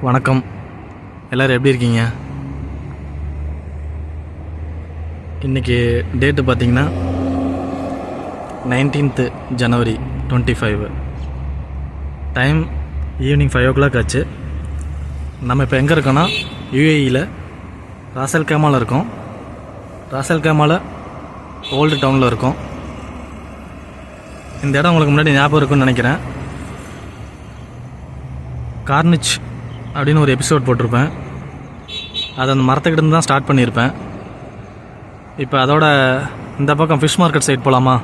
வணக்கம். எல்லோரும் எப்படி இருக்கீங்க? இன்றைக்கி டேட்டு பார்த்திங்கன்னா 19th January 25. Time evening 5 o'clock ஆச்சு. நம்ம இப்போ எங்கே இருக்கோன்னா யூஏஇயில் ராசல் கேமாவில் இருக்கோம். ராசல் கேமாவில் ஓல்டு டவுனில் இருக்கோம். இந்த இடம் உங்களுக்கு முன்னாடி ஞாபகம் இருக்குன்னு நினைக்கிறேன். கார்னிச் அப்படின்னு ஒரு எபிசோட் போட்டிருப்பேன். அதை அந்த மரத்துக்கிட்ட தான் ஸ்டார்ட் பண்ணியிருப்பேன். இப்போ அதோட இந்த பக்கம் ஃபிஷ் மார்க்கெட் சைட் போகலாமா?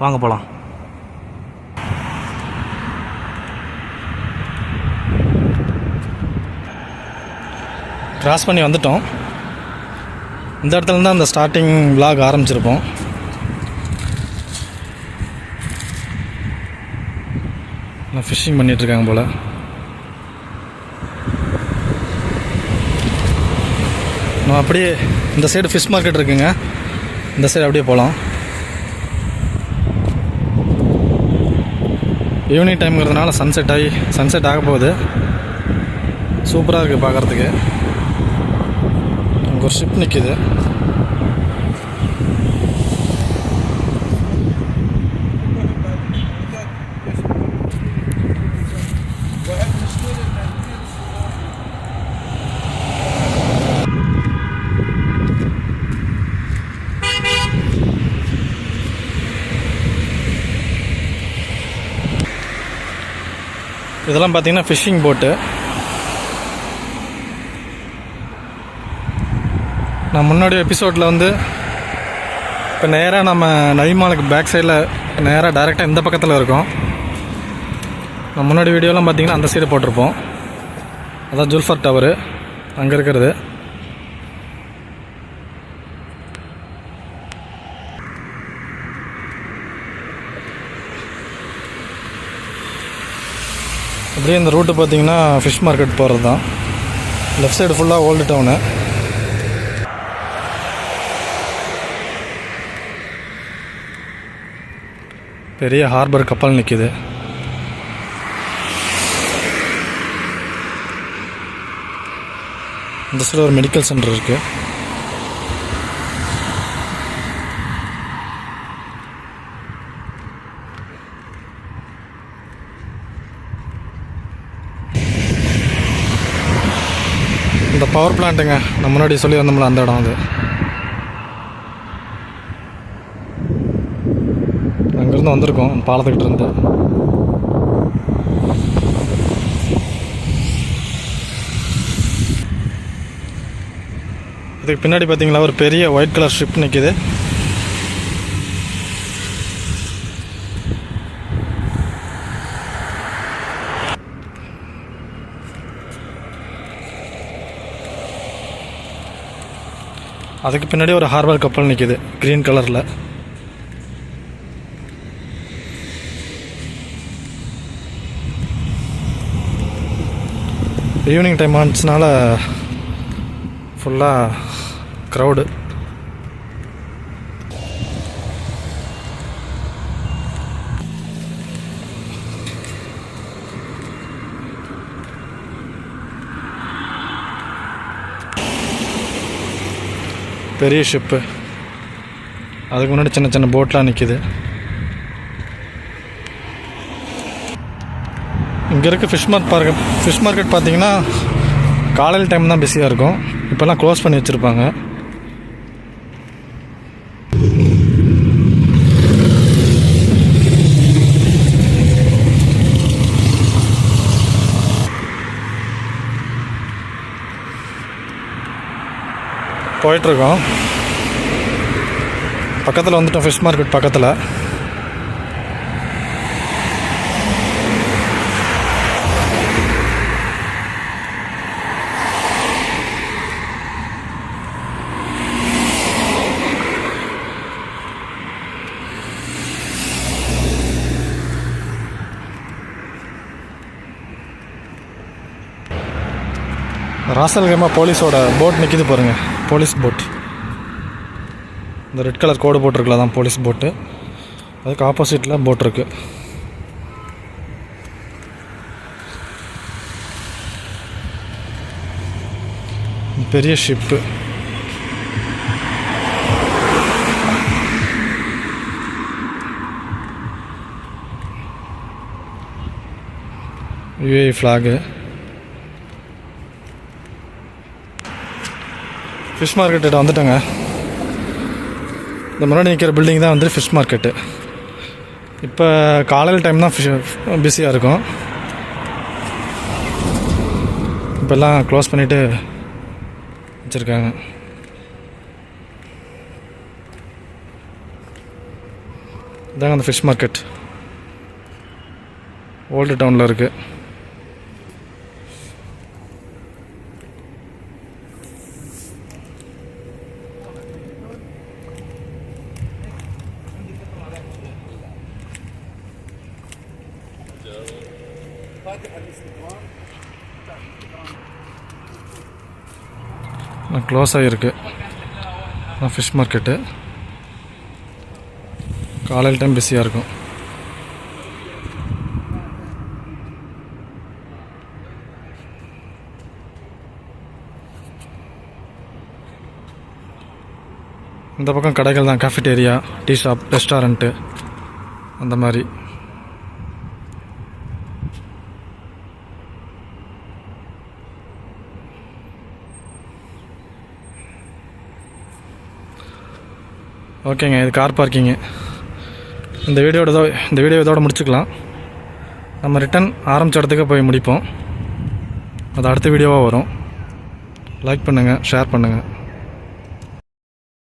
வாங்க போகலாம். கிராஸ் பண்ணி வந்துட்டோம். இந்த இடத்துல தான் அந்த ஸ்டார்டிங் விலாக் ஆரம்பிச்சிருப்போம். நான் ஃபிஷ்ஷிங் பண்ணிகிட்ருக்காங்க போல். நம்ம அப்படியே இந்த சைடு ஃபிஷ் மார்க்கெட் இருக்குங்க, இந்த சைடு அப்படியே போகலாம். ஈவினிங் டைம்ங்கிறதுனால சன்செட் ஆக போகுது. சூப்பராக இருக்குது பார்க்குறதுக்கு. அங்கே ஒரு ஷிப் நிற்கிது. இதெல்லாம் பார்த்தீங்கன்னா ஃபிஷ்ஷிங் போட்டு. நான் முன்னாடி எபிசோடில் இப்போ நேராக நம்ம நவிமாலுக்கு பேக் சைடில் நேராக டைரெக்டாக இந்த பக்கத்தில் இருக்கோம். நான் முன்னாடி வீடியோலாம் பார்த்தீங்கன்னா அந்த சைடு போட்டிருப்போம். அதான் ஜுல்ஃபர் டவரு அங்கே இருக்கிறது. அப்படியே இந்த ரூட்டு பார்த்தீங்கன்னா ஃபிஷ் மார்க்கெட் போகிறது தான். லெஃப்ட் சைடு ஃபுல்லாக ஓல்டு டவுனு. பெரிய ஹார்பர் கப்பல் நிற்கிது. இந்த சைடு ஒரு மெடிக்கல் சென்டர் இருக்குது. இந்த பவர் பிளான்ட்டுங்க நம்ம முன்னாடி சொல்லி வந்தோம்ல அந்த இடம். அது அங்கேருந்து வந்திருக்கோம், பாலத்துக்கிட்ட இருந்து. இதுக்கு பின்னாடி பார்த்தீங்களா ஒரு பெரிய ஒயிட் கலர் ஷிப் நிற்கிது. அதுக்கு பின்னாடி ஒரு ஹார்பர் கப்பல் நிற்கிது க்ரீன் கலரில். ஈவினிங் டைம் ஆச்சுனால ஃபுல்லாக க்ரௌடு. பெரிய ஷிப்பு, அதுக்கு முன்னாடி சின்ன சின்ன போட்லாம் நிற்கிது. இங்கே இருக்க ஃபிஷ் மார்க்கெட் பார்த்தீங்கன்னா காலையில் டைம் தான் பிஸியாக இருக்கும். இப்போல்லாம் க்ளோஸ் பண்ணி வச்சுருப்பாங்க. போயிட்டுருக்கோம். பக்கத்தில் வந்துட்டோம், ஃபிஷ் மார்க்கெட் பக்கத்தில். ராசல் கேமா போலீஸோட போட் நிற்கிது பாருங்கள், போலீஸ் போட். இந்த ரெட் கலர் கோடு போட்டிருக்கலாம் தான் போலீஸ் போட்டு. அதுக்கு ஆப்போசிட்டில் போட் இருக்குது. பெரிய ship. UAE flag. Fish market வந்துட்டோங்க. இந்த முன்னாடி நிற்கிற பில்டிங் தான் வந்து ஃபிஷ் மார்க்கெட்டு. இப்போ காலையில் டைம் தான் பிஸியாக இருக்கும். இப்போல்லாம் க்ளோஸ் பண்ணிவிட்டு வச்சுருக்காங்க. இதாங்க அந்த ஃபிஷ் மார்க்கெட் ஓல்டு டவுனில் இருக்குது. க்ளோஸ் ஆகிருக்கு ஃபிஷ் மார்க்கெட்டு. காலையில் டைம் பிஸியாக இருக்கும். இந்த பக்கம் கடைகள் தான், கேஃபிடேரியா, டீ ஷாப், ரெஸ்டாரண்ட்டு அந்த மாதிரி. ஓகேங்க, இது கார் பார்க்கிங்கு. இந்த வீடியோ இதோட முடிச்சுக்கலாம். நம்ம ரிட்டன் ஆரம்பித்த இடத்துக்கு போய் முடிப்போம். அது அடுத்த வீடியோவாக வரும். லைக் பண்ணுங்கள், ஷேர் பண்ணுங்கள்.